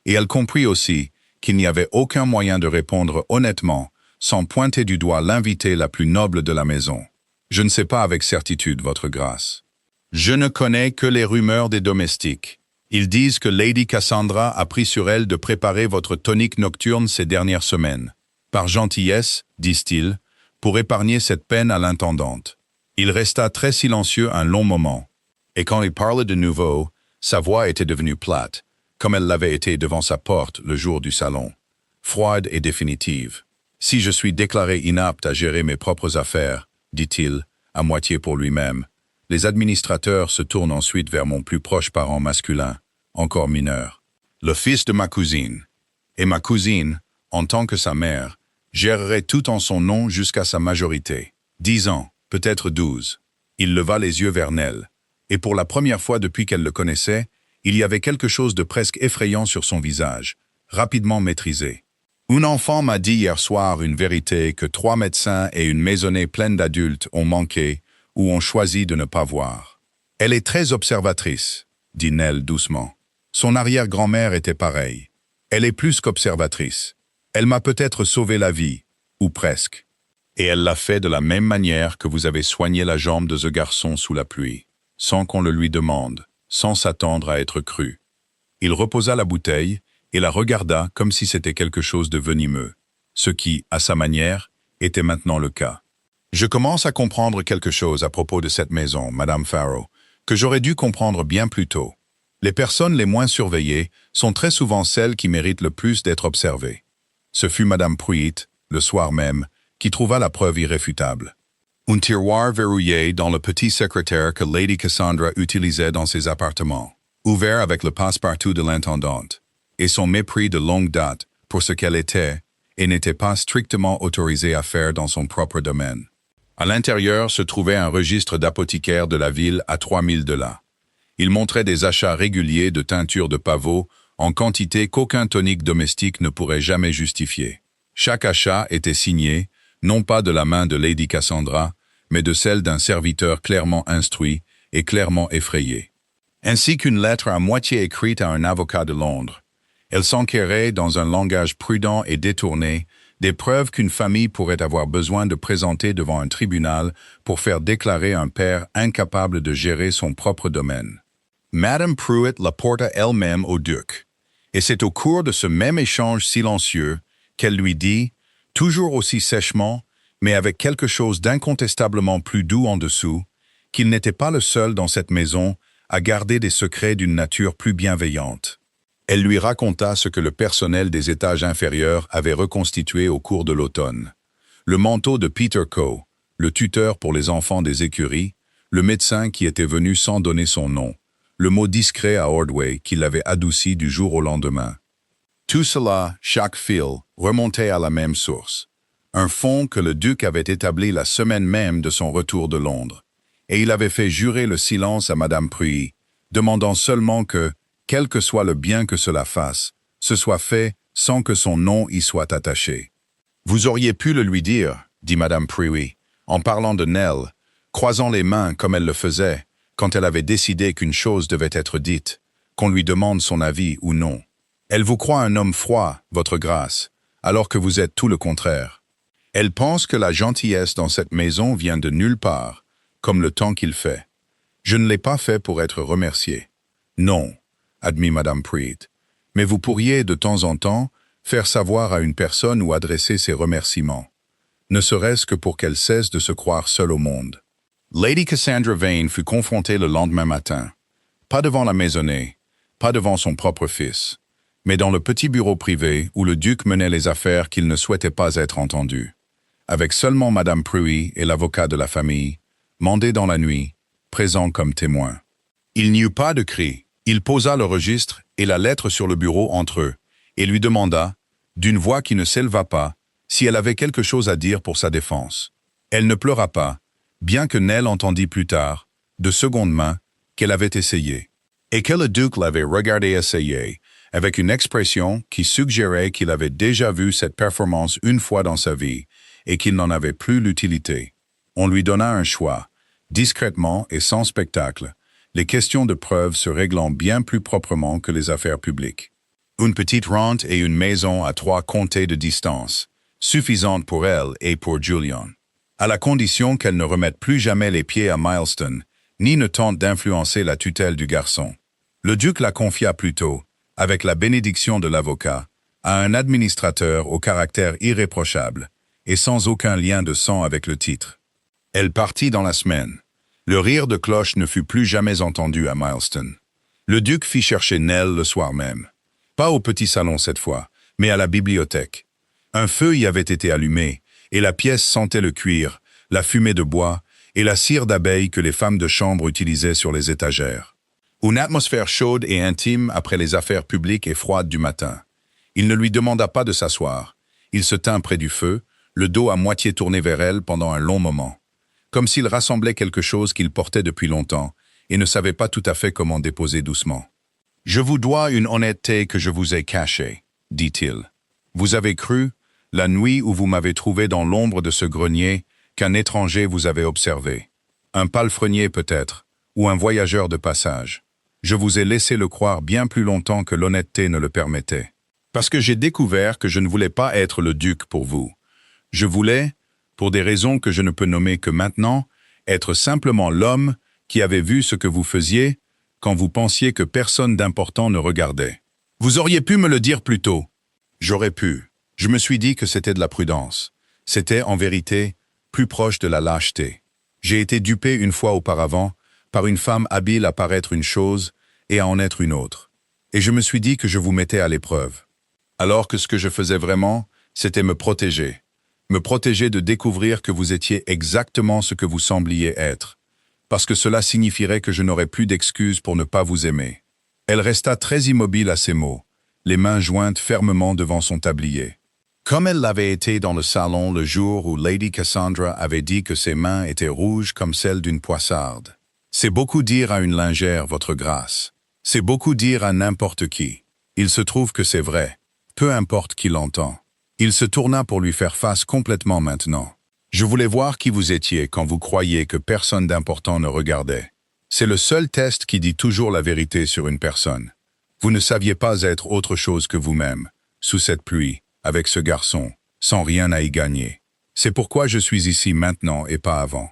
Et elle comprit aussi qu'il n'y avait aucun moyen de répondre honnêtement sans pointer du doigt l'invitée la plus noble de la maison. Je ne sais pas avec certitude, votre grâce. Je ne connais que les rumeurs des domestiques. Ils disent que Lady Cassandra a pris sur elle de préparer votre tonique nocturne ces dernières semaines. Par gentillesse, disent-ils, pour épargner cette peine à l'intendante. Il resta très silencieux un long moment, et quand il parlait de nouveau, sa voix était devenue plate, comme elle l'avait été devant sa porte le jour du salon, froide et définitive. « Si je suis déclaré inapte à gérer mes propres affaires, dit-il, à moitié pour lui-même, les administrateurs se tournent ensuite vers mon plus proche parent masculin, encore mineur, le fils de ma cousine. Et ma cousine, en tant que sa mère, gérerait tout en son nom jusqu'à sa majorité. 10 ans, peut-être 12. Il leva les yeux vers Nell, et pour la première fois depuis qu'elle le connaissait, il y avait quelque chose de presque effrayant sur son visage, rapidement maîtrisé. Un enfant m'a dit hier soir une vérité que 3 médecins et une maisonnée pleine d'adultes ont manqué ou ont choisi de ne pas voir. Elle est très observatrice, dit Nell doucement. Son arrière-grand-mère était pareille. Elle est plus qu'observatrice. Elle m'a peut-être sauvé la vie, ou presque. Et elle l'a fait de la même manière que vous avez soigné la jambe de ce garçon sous la pluie, sans qu'on le lui demande, sans s'attendre à être cru. Il reposa la bouteille et la regarda comme si c'était quelque chose de venimeux, ce qui, à sa manière, était maintenant le cas. Je commence à comprendre quelque chose à propos de cette maison, Madame Farrow, que j'aurais dû comprendre bien plus tôt. Les personnes les moins surveillées sont très souvent celles qui méritent le plus d'être observées. Ce fut Madame Pruitt, le soir même, qui trouva la preuve irréfutable. Un tiroir verrouillé dans le petit secrétaire que Lady Cassandra utilisait dans ses appartements, ouvert avec le passe-partout de l'intendante, et son mépris de longue date pour ce qu'elle était et n'était pas strictement autorisée à faire dans son propre domaine. À l'intérieur se trouvait un registre d'apothicaire de la ville à 3000 de là. Il montrait des achats réguliers de teinture de pavot en quantité qu'aucun tonique domestique ne pourrait jamais justifier. Chaque achat était signé, non pas de la main de Lady Cassandra, mais de celle d'un serviteur clairement instruit et clairement effrayé. Ainsi qu'une lettre à moitié écrite à un avocat de Londres. Elle s'enquérait, dans un langage prudent et détourné, des preuves qu'une famille pourrait avoir besoin de présenter devant un tribunal pour faire déclarer un père incapable de gérer son propre domaine. Madame Pruitt la porta elle-même au duc, et c'est au cours de ce même échange silencieux qu'elle lui dit, toujours aussi sèchement, mais avec quelque chose d'incontestablement plus doux en dessous, qu'il n'était pas le seul dans cette maison à garder des secrets d'une nature plus bienveillante. Elle lui raconta ce que le personnel des étages inférieurs avait reconstitué au cours de l'automne. Le manteau de Peter Coe, le tuteur pour les enfants des écuries, le médecin qui était venu sans donner son nom, le mot discret à Ordway qui l'avait adouci du jour au lendemain. Tout cela, chaque fil, remontait à la même source. Un fonds que le duc avait établi la semaine même de son retour de Londres. Et il avait fait jurer le silence à Madame Pruitt, demandant seulement que, quel que soit le bien que cela fasse, ce soit fait sans que son nom y soit attaché. « Vous auriez pu le lui dire, » dit Madame Pruitt, en parlant de Nell, croisant les mains comme elle le faisait, quand elle avait décidé qu'une chose devait être dite, qu'on lui demande son avis ou non. Elle vous croit un homme froid, votre grâce, alors que vous êtes tout le contraire. Elle pense que la gentillesse dans cette maison vient de nulle part, comme le temps qu'il fait. Je ne l'ai pas fait pour être remercié. Non, admit Madame Pruitt, mais vous pourriez, de temps en temps, faire savoir à une personne où adresser ses remerciements, ne serait-ce que pour qu'elle cesse de se croire seule au monde. Lady Cassandra Vane fut confrontée le lendemain matin, pas devant la maisonnée, pas devant son propre fils, mais dans le petit bureau privé où le duc menait les affaires qu'il ne souhaitait pas être entendu, avec seulement Madame Pruitt et l'avocat de la famille, mandé dans la nuit, présents comme témoins. Il n'y eut pas de cri. Il posa le registre et la lettre sur le bureau entre eux, et lui demanda, d'une voix qui ne s'éleva pas, si elle avait quelque chose à dire pour sa défense. Elle ne pleura pas, bien que Nell entendit plus tard, de seconde main, qu'elle avait essayé, et que le duc l'avait regardé essayer, avec une expression qui suggérait qu'il avait déjà vu cette performance une fois dans sa vie, et qu'il n'en avait plus l'utilité. On lui donna un choix, discrètement et sans spectacle, les questions de preuve se réglant bien plus proprement que les affaires publiques. Une petite rente et une maison à 3 comtés de distance, suffisante pour elle et pour Julian, à la condition qu'elle ne remette plus jamais les pieds à Mileston, ni ne tente d'influencer la tutelle du garçon. Le duc la confia plutôt, avec la bénédiction de l'avocat, à un administrateur au caractère irréprochable, et sans aucun lien de sang avec le titre. Elle partit dans la semaine. Le rire de cloche ne fut plus jamais entendu à Mileston. Le duc fit chercher Nell le soir même. Pas au petit salon cette fois, mais à la bibliothèque. Un feu y avait été allumé, et la pièce sentait le cuir, la fumée de bois et la cire d'abeille que les femmes de chambre utilisaient sur les étagères. Une atmosphère chaude et intime après les affaires publiques et froides du matin. Il ne lui demanda pas de s'asseoir. Il se tint près du feu, le dos à moitié tourné vers elle pendant un long moment, comme s'il rassemblait quelque chose qu'il portait depuis longtemps et ne savait pas tout à fait comment déposer doucement. « Je vous dois une honnêteté que je vous ai cachée, dit-il. Vous avez cru, la nuit où vous m'avez trouvé dans l'ombre de ce grenier, qu'un étranger vous avait observé. Un palefrenier peut-être, ou un voyageur de passage. Je vous ai laissé le croire bien plus longtemps que l'honnêteté ne le permettait. Parce que j'ai découvert que je ne voulais pas être le duc pour vous. Je voulais, pour des raisons que je ne peux nommer que maintenant, être simplement l'homme qui avait vu ce que vous faisiez quand vous pensiez que personne d'important ne regardait. Vous auriez pu me le dire plus tôt. J'aurais pu. Je me suis dit que c'était de la prudence. C'était, en vérité, plus proche de la lâcheté. J'ai été dupé une fois auparavant par une femme habile à paraître une chose et à en être une autre. Et je me suis dit que je vous mettais à l'épreuve. Alors que ce que je faisais vraiment, c'était me protéger. Me protéger de découvrir que vous étiez exactement ce que vous sembliez être. Parce que cela signifierait que je n'aurais plus d'excuses pour ne pas vous aimer. Elle resta très immobile à ces mots, les mains jointes fermement devant son tablier. Comme elle l'avait été dans le salon le jour où Lady Cassandra avait dit que ses mains étaient rouges comme celles d'une poissarde. C'est beaucoup dire à une lingère, votre grâce. C'est beaucoup dire à n'importe qui. Il se trouve que c'est vrai, peu importe qui l'entend. Il se tourna pour lui faire face complètement maintenant. Je voulais voir qui vous étiez quand vous croyiez que personne d'important ne regardait. C'est le seul test qui dit toujours la vérité sur une personne. Vous ne saviez pas être autre chose que vous-même, sous cette pluie, avec ce garçon, sans rien à y gagner. C'est pourquoi je suis ici maintenant et pas avant.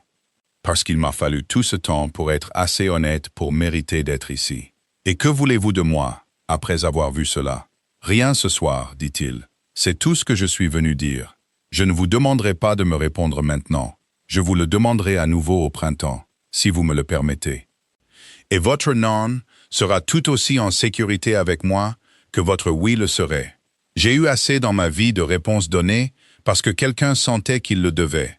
Parce qu'il m'a fallu tout ce temps pour être assez honnête pour mériter d'être ici. Et que voulez-vous de moi, après avoir vu cela? Rien ce soir, dit-il. C'est tout ce que je suis venu dire. Je ne vous demanderai pas de me répondre maintenant. Je vous le demanderai à nouveau au printemps, si vous me le permettez. Et votre non sera tout aussi en sécurité avec moi que votre oui le serait. J'ai eu assez dans ma vie de réponses données parce que quelqu'un sentait qu'il le devait.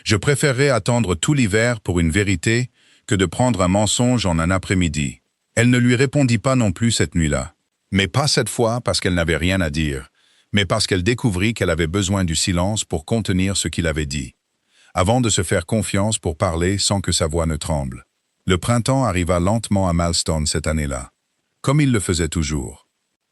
Je préférerais attendre tout l'hiver pour une vérité que de prendre un mensonge en un après-midi. Elle ne lui répondit pas non plus cette nuit-là. Mais pas cette fois parce qu'elle n'avait rien à dire, mais parce qu'elle découvrit qu'elle avait besoin du silence pour contenir ce qu'il avait dit, avant de se faire confiance pour parler sans que sa voix ne tremble. Le printemps arriva lentement à Malstone cette année-là, comme il le faisait toujours.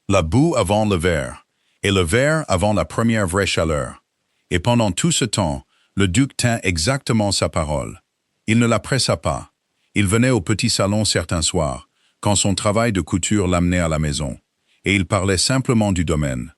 La boue avant le verre, et le verre avant la première vraie chaleur. Et pendant tout ce temps, le duc tint exactement sa parole. Il ne la pressa pas. Il venait au petit salon certains soirs, quand son travail de couture l'amenait à la maison, et il parlait simplement du domaine.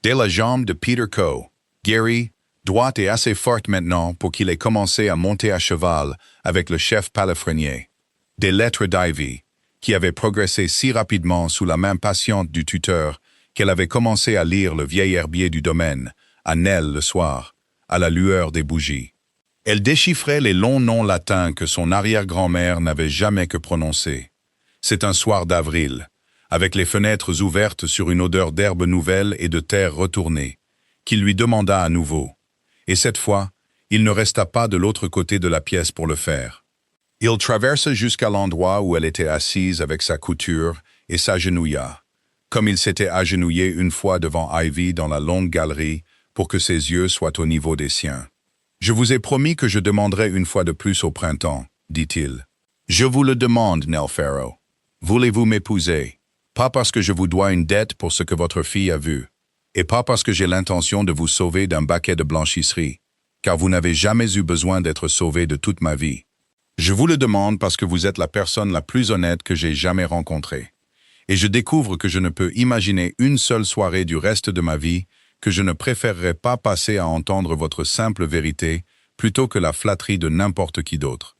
Dès la jambe de Peter Coe, Gary, droite et assez forte maintenant pour qu'il ait commencé à monter à cheval avec le chef palefrenier. Des lettres d'Ivy, qui avaient progressé si rapidement sous la main patiente du tuteur qu'elle avait commencé à lire le vieil herbier du domaine, à Nell le soir, à la lueur des bougies. Elle déchiffrait les longs noms latins que son arrière-grand-mère n'avait jamais que prononcés. C'est un soir d'avril, avec les fenêtres ouvertes sur une odeur d'herbe nouvelle et de terre retournée, qu'il lui demanda à nouveau. Et cette fois, il ne resta pas de l'autre côté de la pièce pour le faire. Il traversa jusqu'à l'endroit où elle était assise avec sa couture et s'agenouilla, comme il s'était agenouillé une fois devant Ivy dans la longue galerie pour que ses yeux soient au niveau des siens. « Je vous ai promis que je demanderais une fois de plus au printemps, dit-il. Je vous le demande, Nell Farrow. Voulez-vous m'épouser? Pas parce que je vous dois une dette pour ce que votre fille a vu, et pas parce que j'ai l'intention de vous sauver d'un baquet de blanchisserie, car vous n'avez jamais eu besoin d'être sauvé de toute ma vie. Je vous le demande parce que vous êtes la personne la plus honnête que j'ai jamais rencontrée. Et je découvre que je ne peux imaginer une seule soirée du reste de ma vie que je ne préférerais pas passer à entendre votre simple vérité plutôt que la flatterie de n'importe qui d'autre.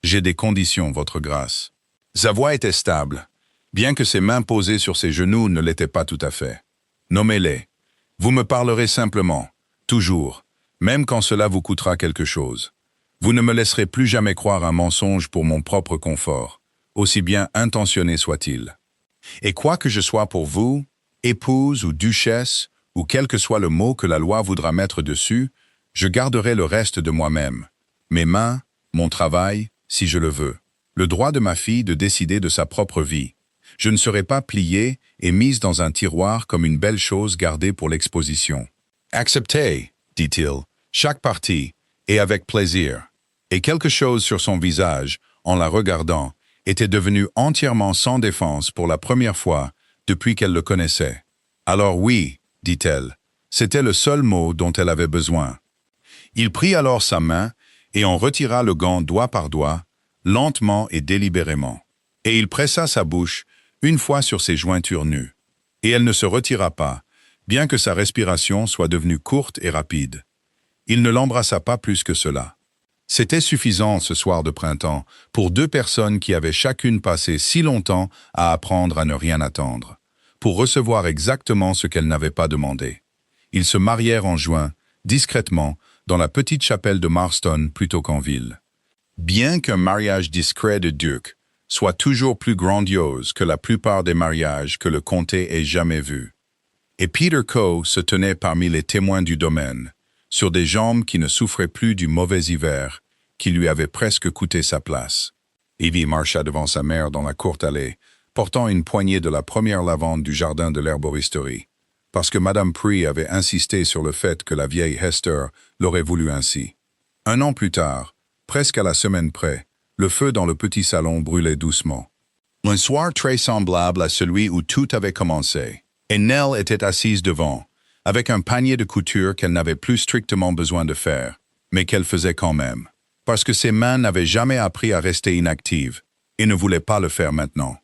J'ai des conditions, votre grâce. » Sa voix était stable, bien que ses mains posées sur ses genoux ne l'étaient pas tout à fait. « Nommez-les. Vous me parlerez simplement, toujours, même quand cela vous coûtera quelque chose. Vous ne me laisserez plus jamais croire un mensonge pour mon propre confort, aussi bien intentionné soit-il. Et quoi que je sois pour vous, épouse ou duchesse, ou quel que soit le mot que la loi voudra mettre dessus, je garderai le reste de moi-même. Mes mains, mon travail, si je le veux. Le droit de ma fille de décider de sa propre vie. Je ne serai pas pliée et mise dans un tiroir comme une belle chose gardée pour l'exposition. Acceptez, dit-il, chaque partie, et avec plaisir. Et quelque chose sur son visage, en la regardant, était devenu entièrement sans défense pour la première fois depuis qu'elle le connaissait. Alors oui, dit-elle, c'était le seul mot dont elle avait besoin. Il prit alors sa main et en retira le gant doigt par doigt, lentement et délibérément. Et il pressa sa bouche une fois sur ses jointures nues. Et elle ne se retira pas, bien que sa respiration soit devenue courte et rapide. Il ne l'embrassa pas plus que cela. C'était suffisant ce soir de printemps pour deux personnes qui avaient chacune passé si longtemps à apprendre à ne rien attendre, pour recevoir exactement ce qu'elles n'avaient pas demandé. Ils se marièrent en juin, discrètement, dans la petite chapelle de Marston plutôt qu'en ville. Bien qu'un mariage discret de duc soit toujours plus grandiose que la plupart des mariages que le comté ait jamais vus. Et Peter Coe se tenait parmi les témoins du domaine, sur des jambes qui ne souffraient plus du mauvais hiver, qui lui avait presque coûté sa place. Evie marcha devant sa mère dans la courte allée, portant une poignée de la première lavande du jardin de l'herboristerie, parce que Madame Pree avait insisté sur le fait que la vieille Hester l'aurait voulu ainsi. 1 an plus tard, presque à la semaine près, le feu dans le petit salon brûlait doucement. Un soir très semblable à celui où tout avait commencé, et Nell était assise devant, avec un panier de couture qu'elle n'avait plus strictement besoin de faire, mais qu'elle faisait quand même, parce que ses mains n'avaient jamais appris à rester inactives, et ne voulaient pas le faire maintenant.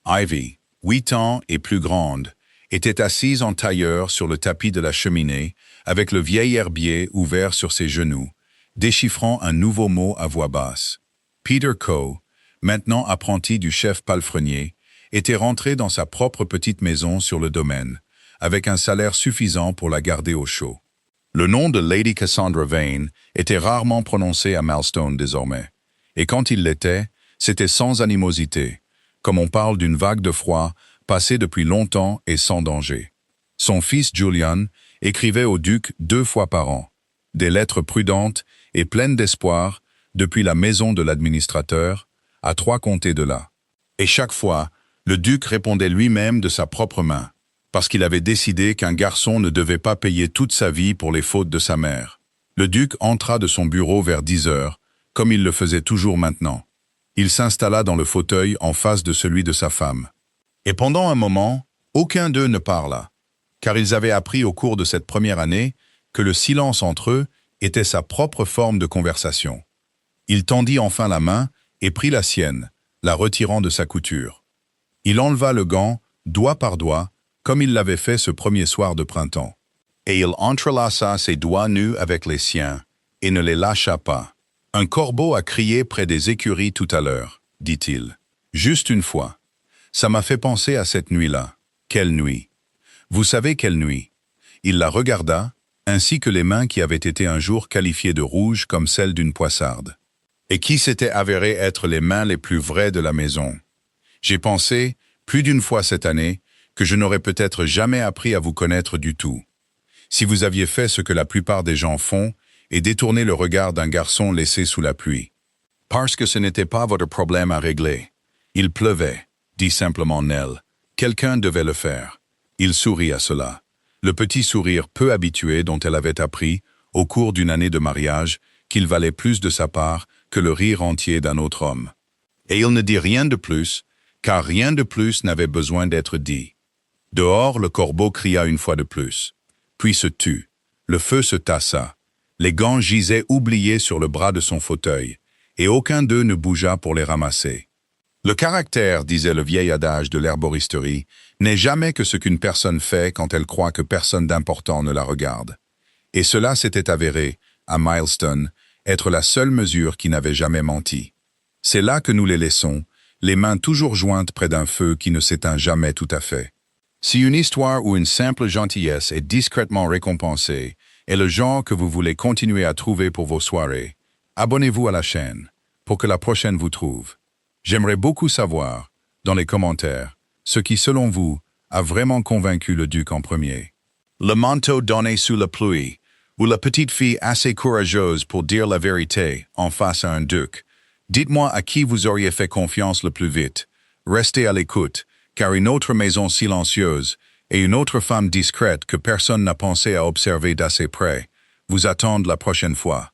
Ivy, 8 ans et plus grande, était assise en tailleur sur le tapis de la cheminée, avec le vieil herbier ouvert sur ses genoux, déchiffrant un nouveau mot à voix basse. Peter Coe, maintenant apprenti du chef palefrenier, était rentré dans sa propre petite maison sur le domaine, avec un salaire suffisant pour la garder au chaud. Le nom de Lady Cassandra Vane était rarement prononcé à Malstone désormais, et quand il l'était, c'était sans animosité, comme on parle d'une vague de froid passée depuis longtemps et sans danger. Son fils Julian écrivait au duc 2 fois par an, des lettres prudentes et pleines d'espoir depuis la maison de l'administrateur, à 3 comtés de là. Et chaque fois, le duc répondait lui-même de sa propre main, parce qu'il avait décidé qu'un garçon ne devait pas payer toute sa vie pour les fautes de sa mère. Le duc entra de son bureau vers 10 heures, comme il le faisait toujours maintenant. Il s'installa dans le fauteuil en face de celui de sa femme. Et pendant un moment, aucun d'eux ne parla, car ils avaient appris au cours de cette première année que le silence entre eux était sa propre forme de conversation. Il tendit enfin la main et prit la sienne, la retirant de sa couture. Il enleva le gant, doigt par doigt, comme il l'avait fait ce premier soir de printemps. Et il entrelaça ses doigts nus avec les siens, et ne les lâcha pas. « Un corbeau a crié près des écuries tout à l'heure, dit-il. Juste une fois. Ça m'a fait penser à cette nuit-là. Quelle nuit! Vous savez quelle nuit? Il la regarda, ainsi que les mains qui avaient été un jour qualifiées de rouges comme celles d'une poissarde, et qui s'étaient avérées être les mains les plus vraies de la maison. J'ai pensé, plus d'une fois cette année, que je n'aurais peut-être jamais appris à vous connaître du tout. Si vous aviez fait ce que la plupart des gens font, et détourné le regard d'un garçon laissé sous la pluie. Parce que ce n'était pas votre problème à régler. Il pleuvait, dit simplement Nell. Quelqu'un devait le faire. Il sourit à cela. Le petit sourire peu habitué dont elle avait appris, au cours d'une année de mariage, qu'il valait plus de sa part que le rire entier d'un autre homme. Et il ne dit rien de plus, car rien de plus n'avait besoin d'être dit. Dehors, le corbeau cria une fois de plus, puis se tut. Le feu se tassa. Les gants gisaient oubliés sur le bras de son fauteuil, et aucun d'eux ne bougea pour les ramasser. Le caractère, disait le vieil adage de l'herboristerie, n'est jamais que ce qu'une personne fait quand elle croit que personne d'important ne la regarde. Et cela s'était avéré, à Milestone, être la seule mesure qui n'avait jamais menti. C'est là que nous les laissons, les mains toujours jointes près d'un feu qui ne s'éteint jamais tout à fait. Si une histoire ou une simple gentillesse est discrètement récompensée, et le genre que vous voulez continuer à trouver pour vos soirées, abonnez-vous à la chaîne, pour que la prochaine vous trouve. J'aimerais beaucoup savoir, dans les commentaires, Ce qui, selon vous, a vraiment convaincu le duc en premier. Le manteau donné sous la pluie, ou la petite fille assez courageuse pour dire la vérité en face à un duc. Dites-moi à qui vous auriez fait confiance le plus vite. Restez à l'écoute, car une autre maison silencieuse et une autre femme discrète que personne n'a pensé à observer d'assez près vous attendent la prochaine fois.